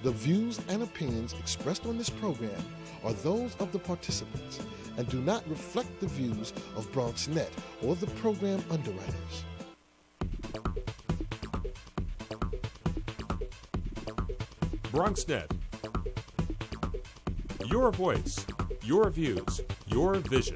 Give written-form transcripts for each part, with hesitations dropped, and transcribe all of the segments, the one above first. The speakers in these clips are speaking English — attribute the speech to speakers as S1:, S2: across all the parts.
S1: The views and opinions expressed on this program are those of the participants and do not reflect the views of BronxNet or the program underwriters.
S2: BronxNet. Your voice, your views, your vision.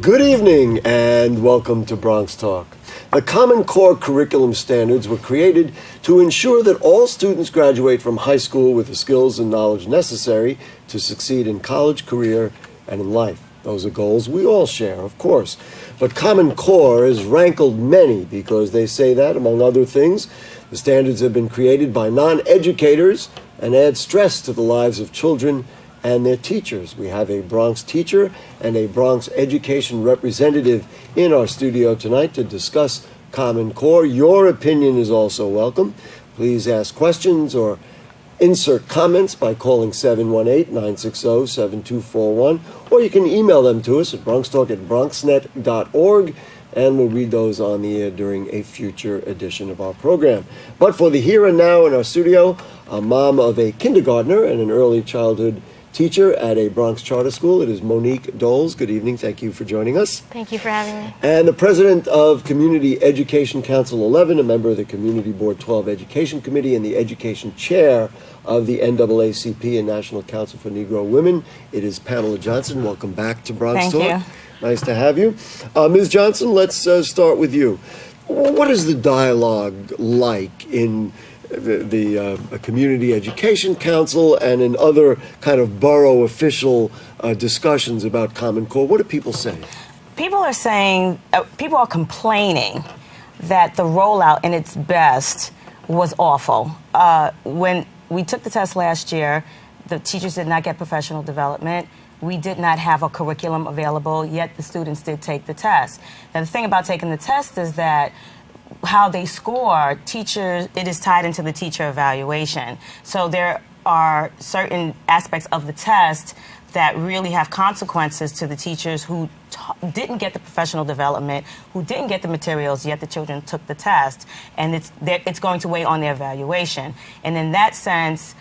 S3: Good evening and welcome to Bronxtalk. The Common Core curriculum standards were created to ensure that all students graduate from high school with the skills and knowledge necessary to succeed in college, career, and in life. Those are goals we all share, of course. But Common Core has rankled many because they say that, among other things, the standards have been created by non-educators and add stress to the lives of children and their teachers. We have a Bronx teacher and a Bronx education representative in our studio tonight to discuss Common Core. Your opinion is also welcome. Please ask questions or insert comments by calling 718-960-7241, or you can email them to us at bronxtalk@bronxnet.org, and we'll read those on the air during a future edition of our program. But for the here and now in our studio, a mom of a kindergartner and an early childhood teacher at a Bronx charter school. It is Monique Doles. Good evening. Thank you for joining us.
S4: Thank you for having me.
S3: And the president of Community Education Council 11, a member of the Community Board 12 Education Committee, and the education chair of the NAACP and National Council for Negro Women. It is Pamela Johnson. Welcome back to Bronx Talk.
S4: Thank you.
S3: Nice to have you. Ms. Johnson, let's start with you. What is the dialogue like in the Community Education Council and in other kind of borough official discussions about Common Core? What do people say?
S4: People are saying, people are complaining that the rollout in its best was awful. When we took the test last year, the teachers did not get professional development. We did not have a curriculum available, yet the students did take the test. Now, the thing about taking the test is that how they score, teachers, it is tied into the teacher evaluation. So there are certain aspects of the test that really have consequences to the teachers who didn't get the professional development, who didn't get the materials, yet the children took the test, and it's going to weigh on their evaluation. And in that sense,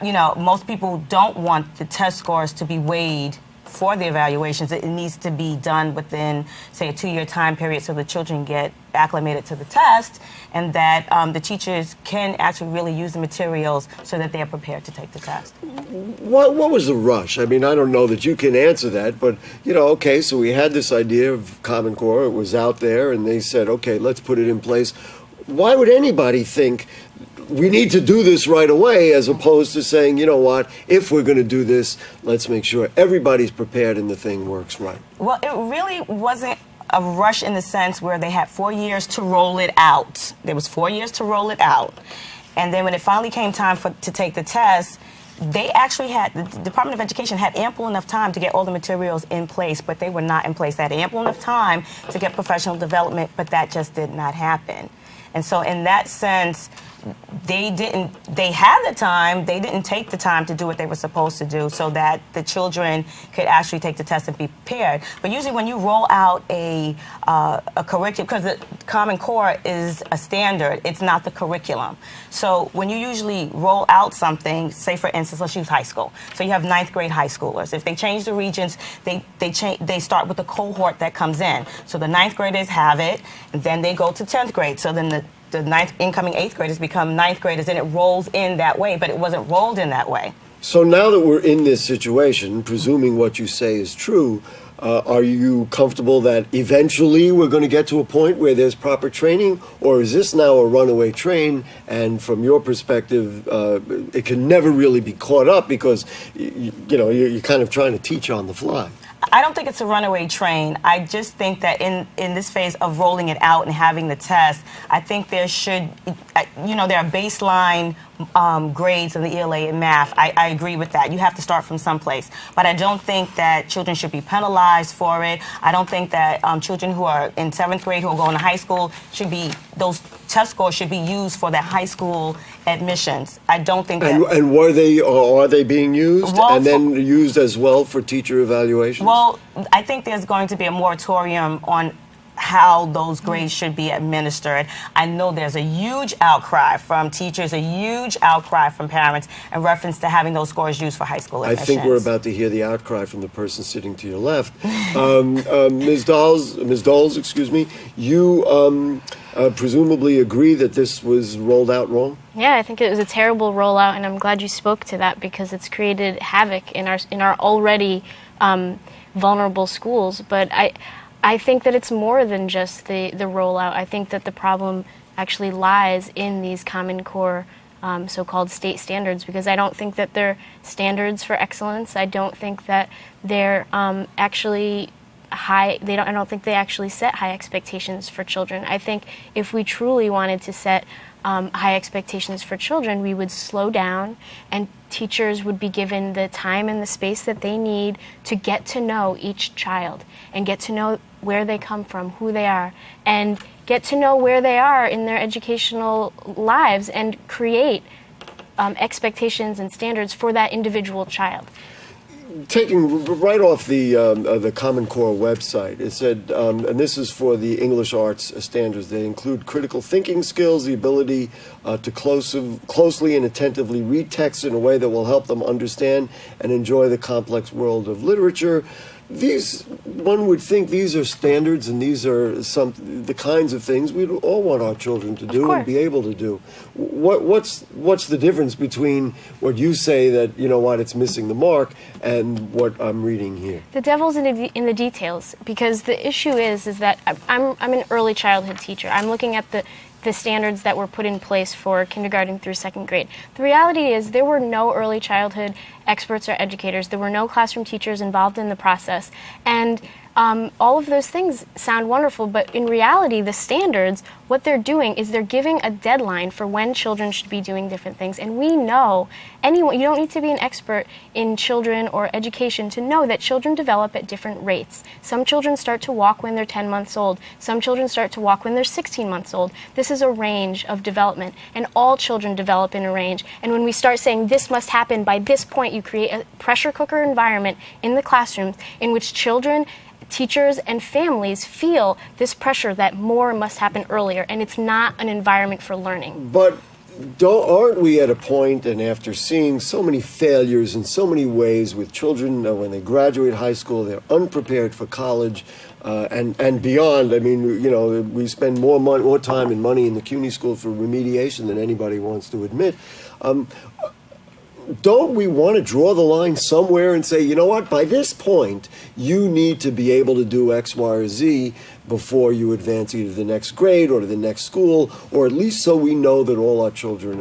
S4: most people don't want the test scores to be weighed for the evaluations. It needs to be done within, say, a 2-year time period so the children get acclimated to the test, and that the teachers can actually really use the materials so that they are prepared to take the test.
S3: What was the rush? I mean, I don't know that you can answer that, but, okay, so we had this idea of Common Core. It was out there, and they said, okay, let's put it in place. Why would anybody think we need to do this right away, as opposed to saying, you know what, if we're going to do this, let's make sure everybody's prepared and the thing works right?
S4: Well, it really wasn't a rush in the sense where they had 4 years to roll it out. There was 4 years to roll it out. And then when it finally came time to take the test, they actually had, the Department of Education had ample enough time to get all the materials in place, but they were not in place. They had ample enough time to get professional development, but that just did not happen. And so in that sense, they had the time, they didn't take the time to do what they were supposed to do so that the children could actually take the test and be prepared. But usually when you roll out a curriculum, because the Common Core is a standard, it's not the curriculum. So when you usually roll out something, say for instance, let's use high school. So you have 9th grade high schoolers. If they change the regions, they start with the cohort that comes in. So the 9th graders have it, and then they go to 10th grade. So then the incoming 8th graders become 9th graders, and it rolls in that way, but it wasn't rolled in that way.
S3: So now that we're in this situation, presuming what you say is true, are you comfortable that eventually we're going to get to a point where there's proper training, or is this now a runaway train, and from your perspective, it can never really be caught up because you're kind of trying to teach on the fly?
S4: I don't think it's a runaway train. I just think that in this phase of rolling it out and having the test, I think there should, there are baseline grades in the ELA in math. I agree with that. You have to start from someplace. But I don't think that children should be penalized for it. I don't think that children who are in 7th grade who are going to high school those test scores should be used for their high school admissions. I don't think that.
S3: And were they, or are they being used
S4: Well,
S3: and then used as well for teacher evaluations?
S4: Well, I think there's going to be a moratorium on how those grades should be administered. I know there's a huge outcry from teachers, a huge outcry from parents in reference to having those scores used for high school admissions.
S3: I think we're about to hear the outcry from the person sitting to your left. Ms. Doles, excuse me, you presumably agree that this was rolled out wrong?
S5: Yeah, I think it was a terrible rollout, and I'm glad you spoke to that because it's created havoc in our already vulnerable schools. But I think that it's more than just the rollout. I think that the problem actually lies in these Common Core so-called state standards, because I don't think that they're standards for excellence. I don't think that they're actually high. I don't think they actually set high expectations for children. I think if we truly wanted to set high expectations for children, we would slow down, and teachers would be given the time and the space that they need to get to know each child and get to know where they come from, who they are, and get to know where they are in their educational lives and create expectations and standards for that individual child.
S3: Taking right off the Common Core website, it said, and this is for the English arts standards, they include critical thinking skills, the ability to closely and attentively read text in a way that will help them understand and enjoy the complex world of literature. One would think these are standards, and these are the kinds of things we all want our children to do and be able to do. What's the difference between what you say that, it's missing the mark, and what I'm reading here?
S5: The devil's in the details, because the issue is that I'm an early childhood teacher. I'm looking at the standards that were put in place for kindergarten through 2nd grade. The reality is there were no early childhood experts or educators. There were no classroom teachers involved in the process. And all of those things sound wonderful, but in reality, the standards, what they're doing is they're giving a deadline for when children should be doing different things. And we know, you don't need to be an expert in children or education to know that children develop at different rates. Some children start to walk when they're 10 months old. Some children start to walk when they're 16 months old. This is a range of development, and all children develop in a range. And when we start saying this must happen by this point, you create a pressure cooker environment in the classrooms in which children, teachers, and families feel this pressure that more must happen earlier, and it's not an environment for learning.
S3: But aren't we at a point, and after seeing so many failures in so many ways with children when they graduate high school, they're unprepared for college and beyond. I mean, we spend more time and money in the CUNY school for remediation than anybody wants to admit. Don't we want to draw the line somewhere and say, by this point, you need to be able to do X, Y, or Z before you advance either to the next grade or to the next school, or at least so we know that all our children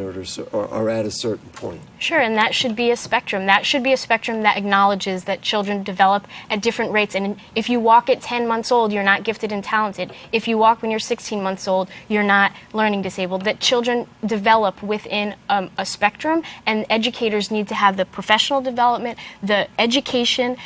S3: are at a certain point?
S5: Sure, and that should be a spectrum. That should be a spectrum that acknowledges that children develop at different rates. And if you walk at 10 months old, you're not gifted and talented. If you walk when you're 16 months old, you're not learning disabled. That children develop within a spectrum, and educators need to have the professional development, the education.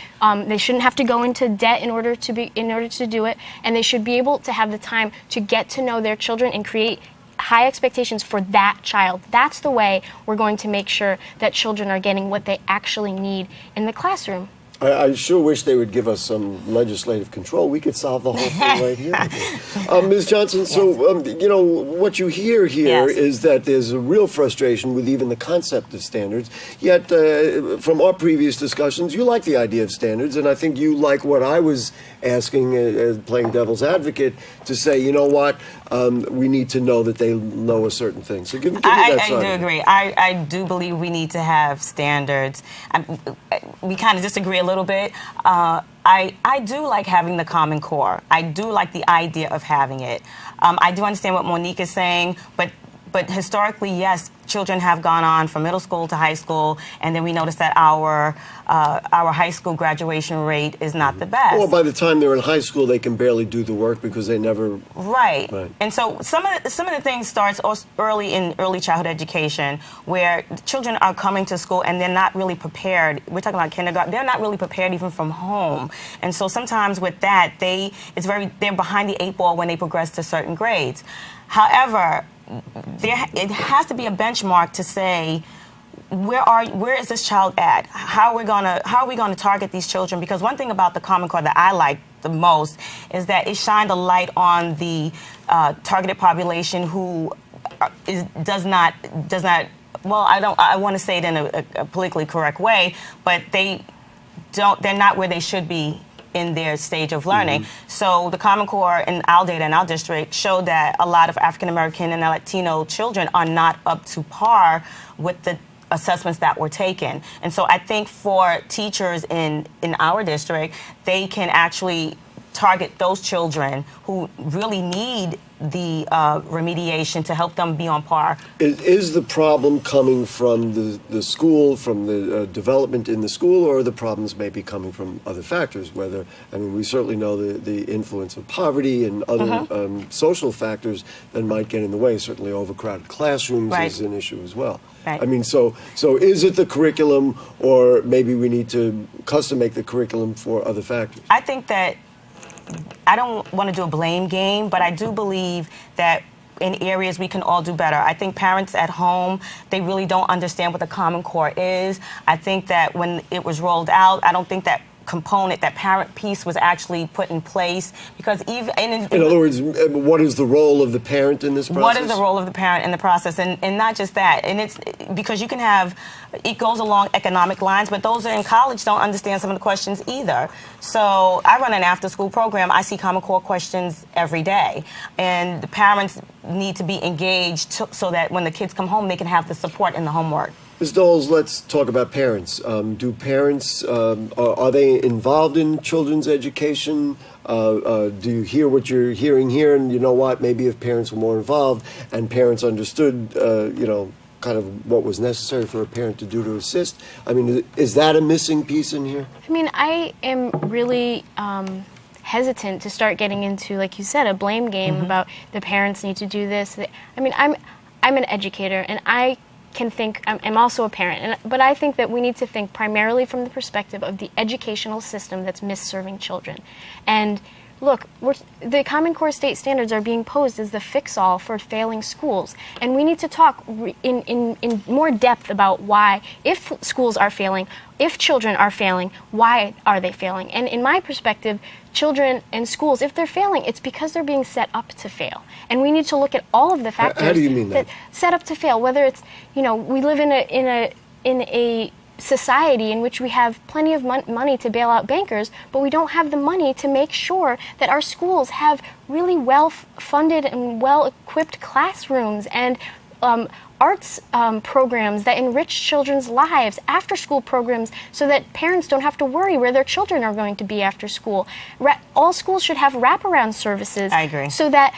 S5: They shouldn't have to go into debt in order to do it, and they should be able to have the time to get to know their children and create high expectations for that child. That's the way we're going to make sure that children are getting what they actually need in the classroom.
S3: I sure wish they would give us some legislative control. We could solve the whole thing right here. Ms. Johnson, so, what you hear here is that there's a real frustration with even the concept of standards. Yet, from our previous discussions, you like the idea of standards, and I think you like what I was asking, playing devil's advocate, to say, we need to know that they know a certain thing. So give me that side.
S4: I do agree. I do believe we need to have standards. We kind of disagree a little bit. I do like having the Common Core. I do like the idea of having it. I do understand what Monique is saying, but but historically, yes, children have gone on from middle school to high school, and then we notice that our high school graduation rate is not the best.
S3: Well, by the time they're in high school, they can barely do the work because they never...
S4: Right. And so some of the things starts early in early childhood education, where children are coming to school and they're not really prepared. We're talking about kindergarten. They're not really prepared even from home. And so sometimes with that, they're behind the 8 ball when they progress to certain grades. However, it has to be a benchmark to say, where is this child at? How are we gonna target these children? Because one thing about the Common Core that I like the most is that it shined a light on the targeted population who does not. Well, I want to say it in a politically correct way, but they're not where they should be in their stage of learning. So the Common Core in our data in our district showed that a lot of African American and Latino children are not up to par with the assessments that were taken. And so I think for teachers in our district, they can actually target those children who really need the remediation to help them be on par.
S3: Is the problem coming from the school, from the development in the school, or are the problems maybe coming from other factors? We certainly know the influence of poverty and other social factors that might get in the way. Certainly overcrowded classrooms is an issue as well.
S4: Right.
S3: I mean, so is it the curriculum, or maybe we need to custom make the curriculum for other factors?
S4: I think that I don't want to do a blame game, but I do believe that in areas we can all do better. I think parents at home, they really don't understand what the Common Core is. I think that when it was rolled out, I don't think that component, that parent piece was actually put in place, because even in
S3: other words, what is the role of the parent in this process?
S4: What is the role of the parent in the process? And not just that, and it's because you can have, it goes along economic lines, but those are in college don't understand some of the questions either. So I run an after-school program. I see Common Core questions every day, and the parents need to be engaged so that when the kids come home, they can have the support in the homework.
S3: Ms. Doles, let's talk about parents. Do parents, are they involved in children's education? Do you hear what you're hearing here? And you know what, maybe if parents were more involved and parents understood, kind of what was necessary for a parent to do to assist. I mean, is that a missing piece in here?
S5: I mean, I am really hesitant to start getting into, like you said, a blame game about the parents need to do this. I mean, I'm an educator, and I can think, I'm also a parent, but I think that we need to think primarily from the perspective of the educational system that's misserving children. And look, the Common Core state standards are being posed as the fix-all for failing schools, and we need to talk in more depth about why, if schools are failing, if children are failing, why are they failing? And in my perspective, children and schools, if they're failing, it's because they're being set up to fail. And we need to look at all of the factors.
S3: How do you mean that?
S5: Set up to fail, whether it's, we live in a society in which we have plenty of money to bail out bankers, but we don't have the money to make sure that our schools have really well-funded and well-equipped classrooms and arts programs that enrich children's lives, after-school programs, so that parents don't have to worry where their children are going to be after school. All schools should have wraparound services.
S4: I agree.
S5: So that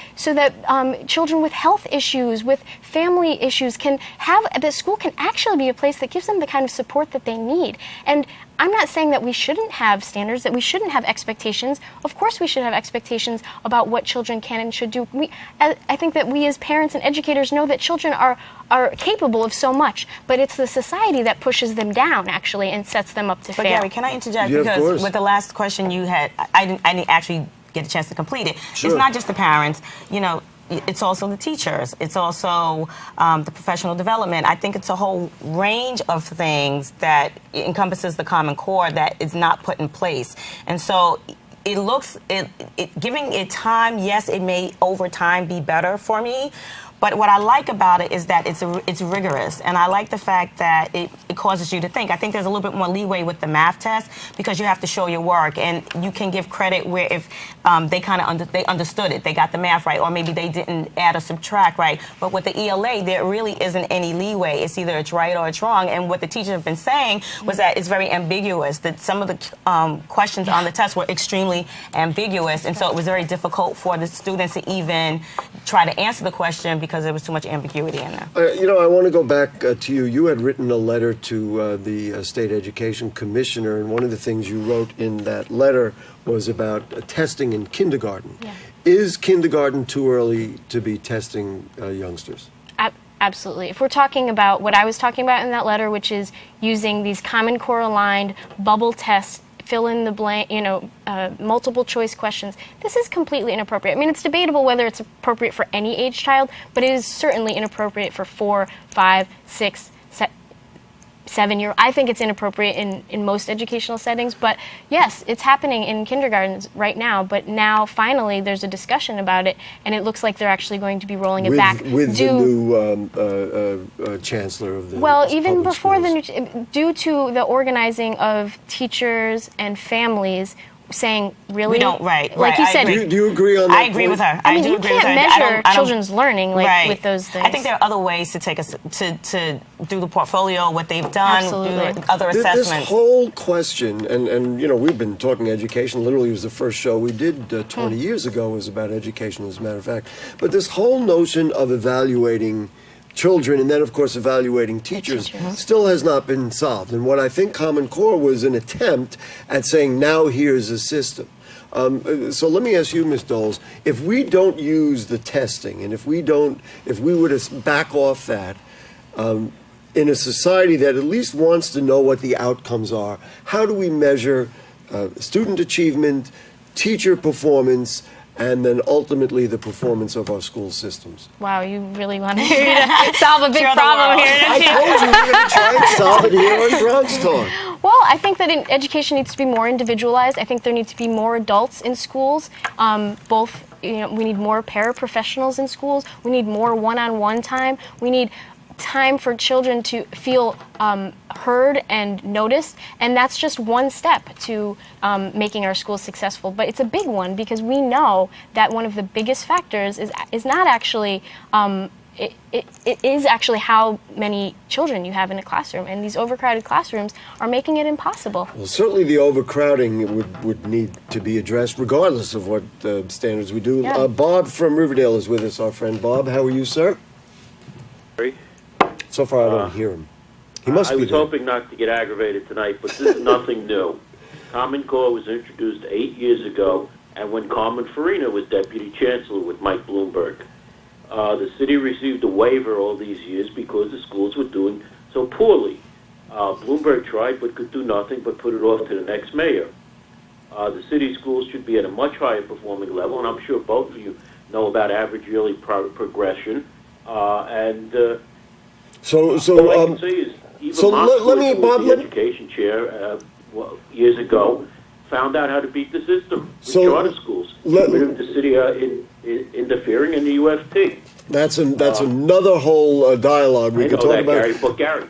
S5: children with health issues, with family issues, the school can actually be a place that gives them the kind of support that they need. And I'm not saying that we shouldn't have standards, that we shouldn't have expectations. Of course we should have expectations about what children can and should do. I think that we as parents and educators know that children are capable of so much, but it's the society that pushes them down, actually, and sets them up to fail.
S4: Gary, can I interject?
S3: Yeah,
S4: because with the last question you had, I didn't actually get a chance to complete it.
S3: Sure.
S4: It's not just the parents, it's also the teachers. It's also the professional development. I think it's a whole range of things that encompasses the Common Core that is not put in place. And so giving it time, yes, it may over time be better for me. But what I like about it is that it's rigorous, and I like the fact that it causes you to think. I think there's a little bit more leeway with the math test because you have to show your work, and you can give credit where if they understood it, they got the math right, or maybe they didn't add or subtract right. But with the ELA, there really isn't any leeway. It's either it's right or it's wrong. And what the teachers have been saying was that it's very ambiguous. That some of the questions on the test were extremely ambiguous, and so it was very difficult for the students to even try to answer the question because because there was too much ambiguity in there.
S3: You know, I want to go back to you. You had written a letter to the State Education Commissioner, and one of the things you wrote in that letter was about testing in kindergarten.
S5: Yeah.
S3: Is kindergarten too early to be testing youngsters?
S5: Absolutely. If we're talking about what I was talking about in that letter, which is using these Common Core aligned bubble tests, fill in the blank, multiple choice questions, this is completely inappropriate. I mean, it's debatable whether it's appropriate for any age child, but it is certainly inappropriate for 4, 5, 6, 7-year. I think it's inappropriate in most educational settings, but yes, it's happening in kindergartens right now, but now finally there's a discussion about it, and it looks like they're actually going to be rolling it back.
S3: With the new chancellor of the
S5: even before
S3: schools.
S5: Due to the organizing of teachers and families saying, really?
S4: We don't, right.
S5: Like you said.
S3: Do you agree on that?
S4: I agree with her.
S5: I mean,
S4: do
S5: you
S4: agree
S5: can't
S4: with her.
S5: measure
S4: I don't,
S5: children's learning with those things.
S4: I think there are other ways to take us to do the portfolio, what they've done,
S5: Absolutely.
S4: do other assessments.
S3: This whole question, and you know, we've been talking education. Literally, it was the first show we did 20 years ago was about education, as a matter of fact. But this whole notion of evaluating children and then, of course, evaluating teachers still has not been solved. And what I think Common Core was an attempt at saying, now here's a system. So let me ask you, Ms. Doles, if we don't use the testing, and if we were to back off that, in a society that at least wants to know what the outcomes are, how do we measure student achievement, teacher performance, and then ultimately the performance of our school systems?
S5: Wow, you really want to solve a big problem here,
S3: I
S5: don't you?
S3: told you we're going to try and solve it here on Bronx Talk.
S5: Well, I think that education needs to be more individualized. I think there need to be more adults in schools. We need more paraprofessionals in schools. We need more one-on-one time. We need time for children to feel heard and noticed, and that's just one step to making our schools successful. But it's a big one because we know that one of the biggest factors is not actually it is actually how many children you have in a classroom, and these overcrowded classrooms are making it impossible.
S3: Well, certainly the overcrowding would need to be addressed regardless of what standards we do.
S5: Yeah.
S3: Bob from Riverdale is with us, our friend Bob. How are you, sir? So far, I don't hear him. He must be
S6: I was
S3: there.
S6: hoping not to get aggravated tonight, but this is nothing new. Common Core was introduced 8 years ago, and when Carmen Farina was deputy chancellor with Mike Bloomberg. The city received a waiver all these years because the schools were doing so poorly. Bloomberg tried but could do nothing but put it off to the next mayor. The city schools should be at a much higher performing level, and I'm sure both of you know about average yearly progression. All I can say is even the education chair years ago found out how to beat the system with charter schools. With the city interfering in the UFT.
S3: That's another whole dialogue we could talk about.
S6: Gary, but Gary,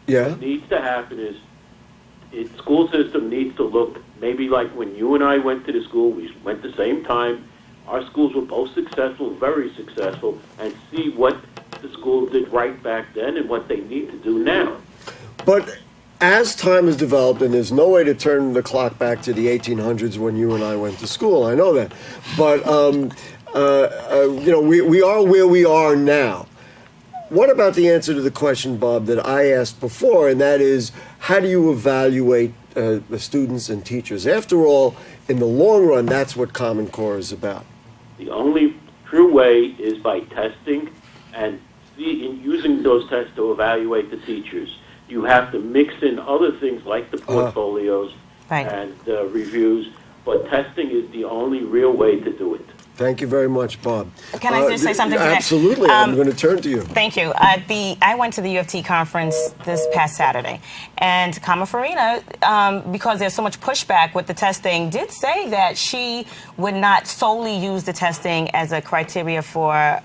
S3: yeah,
S6: what needs to happen is the school system needs to look maybe like when you and I went to the school. We went the same time. Our schools were both successful, very successful, and see what the schools did right back then and what they need to do now.
S3: But as time has developed, and there's no way to turn the clock back to the 1800s when you and I went to school, I know that. But, we are where we are now. What about the answer to the question, Bob, that I asked before, and that is, how do you evaluate the students and teachers? After all, in the long run, that's what Common Core is about.
S6: The only true way is by testing and using those tests to evaluate the teachers. You have to mix in other things like the portfolios and reviews, but testing is the only real way to do it.
S3: Thank you very much, Bob.
S4: Can I just say something to that?
S3: Absolutely. I'm going to turn to you.
S4: Thank you. I went to the UFT conference this past Saturday, and Carmen Farina, because there's so much pushback with the testing, did say that she would not solely use the testing as a criteria for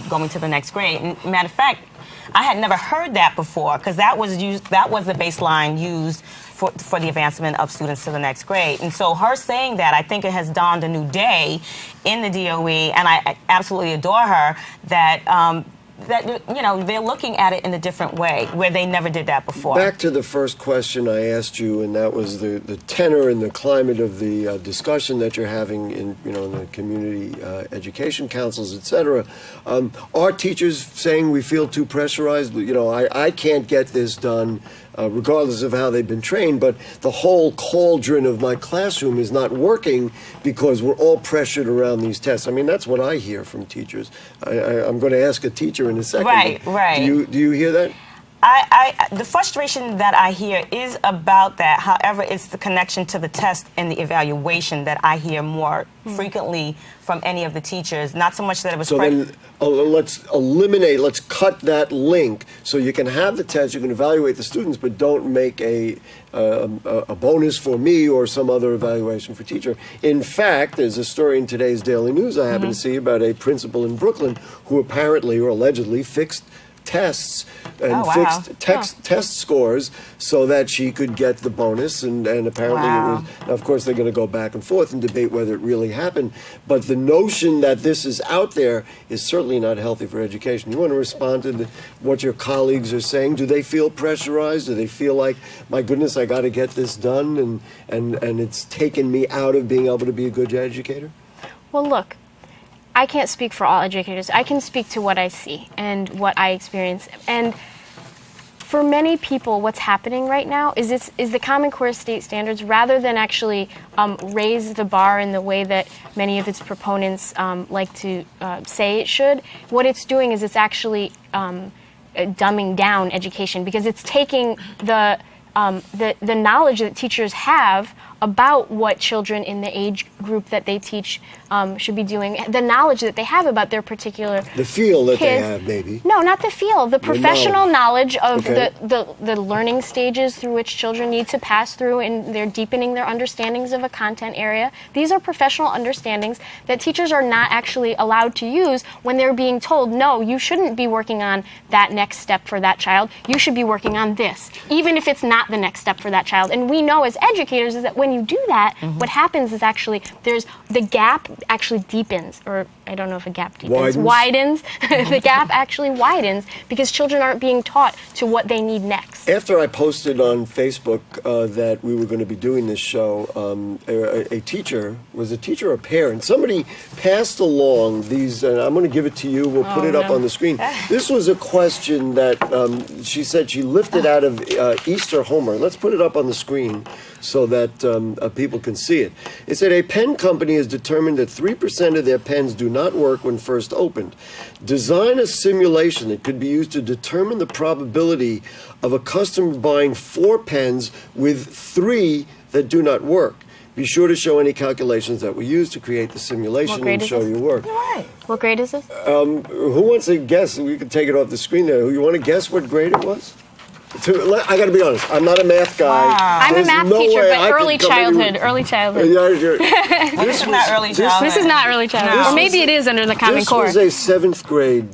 S4: going to the next grade. And matter of fact, I had never heard that before, because that was the baseline used for the advancement of students to the next grade. And so her saying that, I think it has dawned a new day in the DOE, and I absolutely adore her, that that they're looking at it in a different way where they never did that before.
S3: Back to the first question I asked you, and that was the tenor and the climate of the discussion that you're having in the community education councils, etc. Are teachers saying we feel too pressurized? I can't get this done. Regardless of how they've been trained, but the whole cauldron of my classroom is not working because we're all pressured around these tests. I mean, that's what I hear from teachers. I'm going to ask a teacher in a second.
S4: Right.
S3: Do you hear that?
S4: The frustration that I hear is about that. However, it's the connection to the test and the evaluation that I hear more frequently from any of the teachers. Not so much that it was.
S3: So then, let's cut that link. So you can have the test, you can evaluate the students, but don't make a bonus for me or some other evaluation for teacher. In fact, there's a story in today's Daily News I happened to see about a principal in Brooklyn who apparently or allegedly fixed tests and fixed test scores so that she could get the bonus, and apparently it was. Now, of course, they're going to go back and forth and debate whether it really happened, but the notion that this is out there is certainly not healthy for education. You want to respond to what your colleagues are saying? Do they feel pressurized? Do they feel like, my goodness, I got to get this done, and it's taken me out of being able to be a good educator?
S5: Well, look, I can't speak for all educators. I can speak to what I see and what I experience. And for many people, what's happening right now is the Common Core state standards, rather than actually raise the bar in the way that many of its proponents like to say it should. What it's doing is it's actually dumbing down education, because it's taking the knowledge that teachers have about what children in the age group that they teach should be doing, the knowledge that they have about their particular
S3: the feel that
S5: kids.
S3: They have, maybe.
S5: No, not the feel. The professional knowledge of
S3: Okay.
S5: the learning stages through which children need to pass through, and they're deepening their understandings of a content area. These are professional understandings that teachers are not actually allowed to use when they're being told, no, you shouldn't be working on that next step for that child. You should be working on this, even if it's not the next step for that child. And we know as educators is that when you do that, what happens is actually the gap actually deepens, or I don't know if a gap deepens, widens. The gap actually widens because children aren't being taught to what they need next.
S3: After I posted on Facebook that we were going to be doing this show, a teacher, was a teacher or a parent, somebody passed along these, and I'm going to give it to you, we'll put it up on the screen. This was a question that she said she lifted out of Easter homework. Let's put it up on the screen so that people can see it. It said, a pen company has determined that 3% of their pens do not work when first opened. Design a simulation that could be used to determine the probability of a customer buying 4 pens with 3 that do not work. Be sure to show any calculations that were used to create the simulation and show your work.
S4: Right.
S5: What grade is this?
S3: Who wants to guess? We can take it off the screen there. You want to guess what grade it was? I got to be honest. I'm not a math guy.
S4: Wow.
S5: I'm a math teacher, but early childhood.
S3: Yeah,
S4: This is not early childhood.
S5: This is not early childhood. Or maybe it is under the Common Core.
S3: This was a 7th grade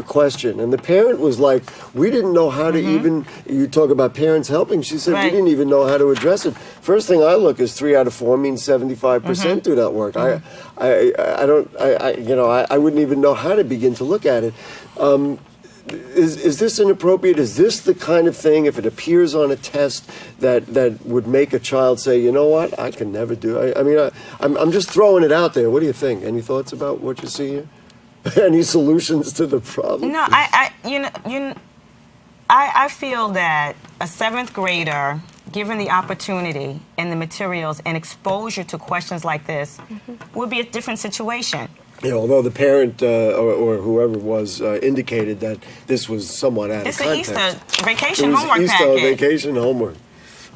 S3: question, and the parent was like, we didn't know how to even, you talk about parents helping, she said we didn't even know how to address it. First thing I look is 3 out of 4 means 75% do not work. I wouldn't even know how to begin to look at it. Is this inappropriate? Is this the kind of thing, if it appears on a test, that would make a child say, you know what, I can never do it? I'm just throwing it out there. What do you think? Any thoughts about what you see here? Any solutions to the problem?
S4: No, I feel that a 7th grader, given the opportunity and the materials and exposure to questions like this, would be a different situation.
S3: Although the parent or whoever was indicated that this was somewhat out of context.
S4: It's an Easter vacation homework
S3: Easter
S4: packet.
S3: vacation homework.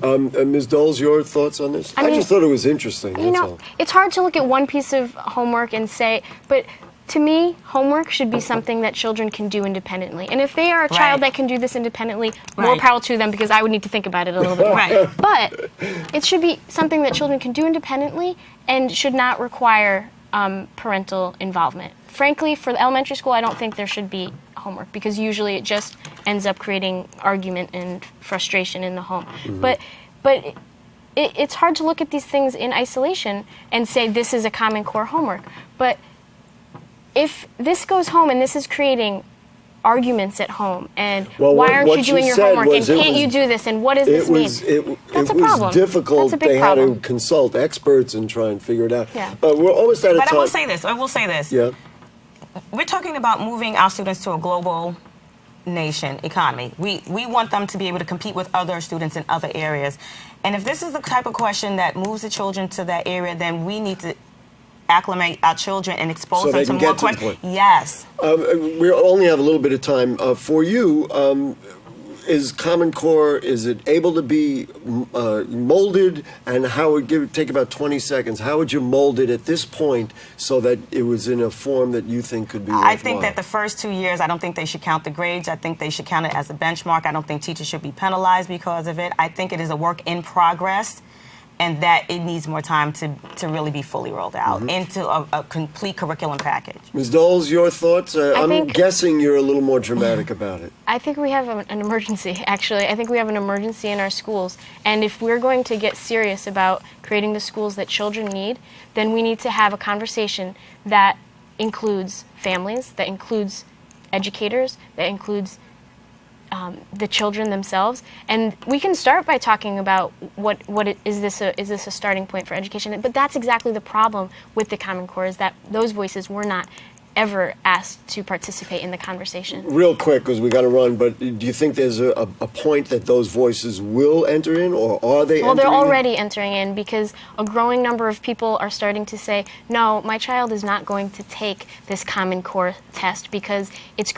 S3: Ms. Doles, your thoughts on this? I just thought it was interesting. That's all.
S5: It's hard to look at one piece of homework and say, but to me, homework should be something that children can do independently. And if they are a child that can do this independently, more power to them, because I would need to think about it a little bit more. But it should be something that children can do independently and should not require parental involvement. Frankly, for the elementary school, I don't think there should be homework, because usually it just ends up creating argument and frustration in the home. But it's hard to look at these things in isolation and say this is a Common Core homework. But if this goes home and this is creating arguments at home and
S3: Well,
S5: why aren't
S3: what
S5: you doing
S3: she
S5: your
S3: said
S5: homework and
S3: was it
S5: can't you
S3: was-
S5: do this and what does this mean? That's a problem.
S3: It was difficult.
S5: That's a big
S3: They
S5: problem.
S3: had to consult experts and try and figure it out.
S5: Yeah.
S3: We're almost out of
S4: But
S3: time.
S4: I will say this.
S3: Yeah.
S4: We're talking about moving our students to a global nation economy. We want them to be able to compete with other students in other areas. And if this is the type of question that moves the children to that area, then we need to acclimate our children and expose
S3: So
S4: them
S3: they
S4: to
S3: can
S4: more
S3: get to the
S4: questions.
S3: point.
S4: Yes.
S3: We only have a little bit of time. For you, is Common Core, is it able to be molded, and how would take about 20 seconds, how would you mold it at this point so that it was in a form that you think could be worthwhile?
S4: I think that the first 2 years, I don't think they should count the grades. I think they should count it as a benchmark. I don't think teachers should be penalized because of it. I think it is a work in progress, and that it needs more time to really be fully rolled out into a complete curriculum package.
S3: Ms. Doles, your thoughts? I'm
S5: think-
S3: guessing you're a little more dramatic about it.
S5: I think we have an emergency, actually. I think we have an emergency in our schools. And if we're going to get serious about creating the schools that children need, then we need to have a conversation that includes families, that includes educators, that includes the children themselves, and we can start by talking about is this a starting point for education? But that's exactly the problem with the Common Core, is that those voices were not ever asked to participate in the conversation.
S3: Real quick, because we got to run, but do you think there's a point that those voices will enter in, or are they
S5: Well,
S3: entering
S5: they're
S3: in?
S5: already entering in, because a growing number of people are starting to say, no, my child is not going to take this Common Core test because it's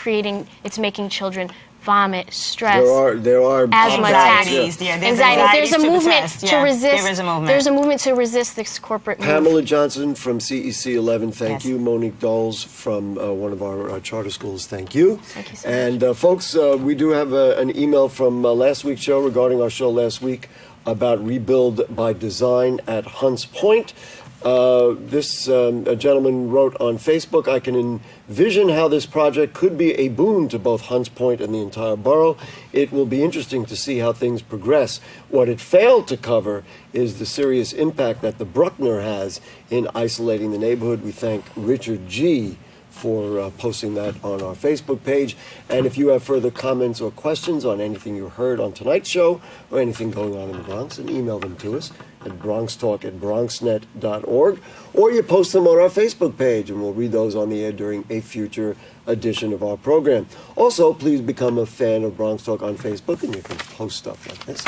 S5: making children vomit, stress,
S3: There are
S5: asthma attacks,
S4: Anxieties, yeah, there's
S5: anxiety. There's
S4: anxieties
S5: a
S4: to the
S5: movement
S4: test,
S5: to
S4: yeah.
S5: resist.
S4: There is a movement.
S5: There's a movement to resist this corporate move.
S3: Pamela Johnson from CEC 11, thank
S4: Yes.
S3: you. Monique Doles from one of our charter schools, thank you.
S5: Thank you so
S3: and folks, we do have an email from last week's show regarding our show last week about Rebuild by Design at Hunts Point. This a gentleman wrote on Facebook, I can envision how this project could be a boon to both Hunts Point and the entire borough. It will be interesting to see how things progress. What it failed to cover is the serious impact that the Bruckner has in isolating the neighborhood. We thank Richard G. for posting that on our Facebook page. And if you have further comments or questions on anything you heard on tonight's show or anything going on in the Bronx, then email them to us at bronxtalk@bronxnet.org, or you post them on our Facebook page, and we'll read those on the air during a future edition of our program. Also, please become a fan of Bronx Talk on Facebook, and you can post stuff like this.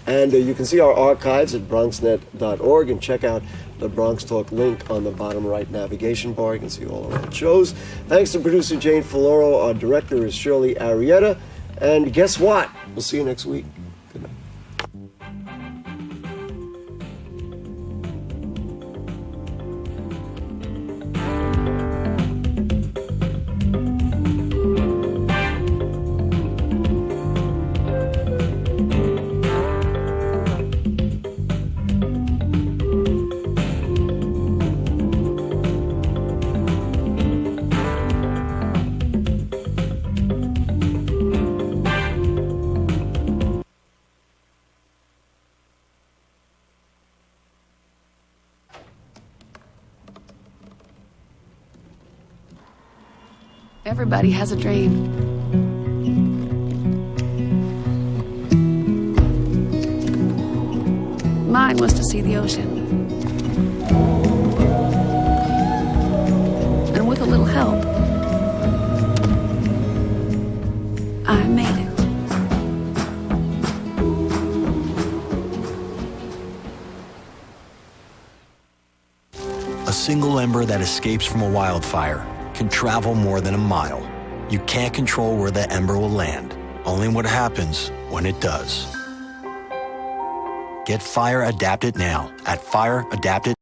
S3: And you can see our archives at bronxnet.org, and check out the Bronx Talk link on the bottom right navigation bar. You can see all of our shows. Thanks to producer Jane Filoro. Our director is Shirley Arrieta. And guess what? We'll see you next week. Good night.
S7: Everybody has a dream. Mine was to see the ocean. And with a little help, I made it.
S8: A single ember that escapes from a wildfire can travel more than a mile. You can't control where the ember will land, only what happens when it does. Get Fire Adapted now at fireadapted.